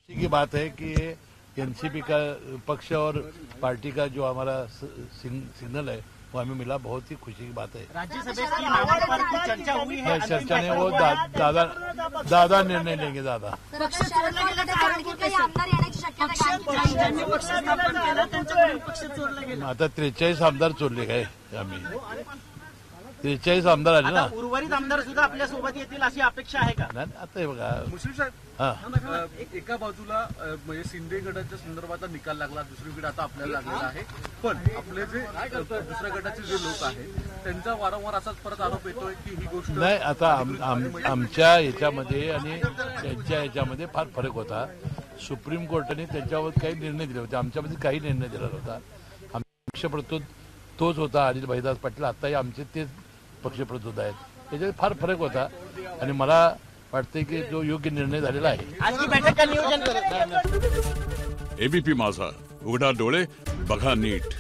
खुशी की बात है कि एनसीपी का पक्ष और पार्टी का जो हमारा सिग्नल है वो हमें मिला, बहुत ही खुशी की बात है। राज्यसभा की नामों पर कुछ चर्चा हुई है। चर्चा ने वो दादा निर्णय लेंगे। दादा पक्ष चोरला गेला तर कारण की काही आमदार येण्याची शक्यता आहे. ज्यांनी पक्ष स्थापन केला त्यांच्याकडून पक्ष चोरला गेला. आता 43 आमदार चोरले काय आम्ही 43 आमदार आले ना. उर्वरित आमदार सुद्धा आपल्या सोबत येतील अशी अपेक्षा आहे का? नाही, आता हे बघा मुश्रीफ साहेब, एका बाजूला म्हणजे शिंदे गटाच्या संदर्भातला निकाल लागला, दुसरीकडे आता आपल्याला लागलेला आहे. पण आपले जे दुसऱ्या गटाचे जे लोक आहेत त्यांचा वारंवार असाच परत आरोप येतोय की ही गोष्ट नाही. आता आमच्या याच्यामध्ये आणि त्यांच्या याच्यामध्ये फार फरक होता. सुप्रीम कोर्टाने त्यांच्यावर काही निर्णय दिले होते, आमच्यामध्ये काही निर्णय दिला होता. पक्षप्रतोद तोच होता अनिल भाईदास पाटील, आताही आमचे तेच पक्षप्रतोद आहेत. त्याच्यात फार फरक होता आणि मला वाटते की जो योग्य निर्णय झालेला आहे. आजची बैठक का नियोजन करत एबीपी माझा, उघडा डोळे बघा नीट.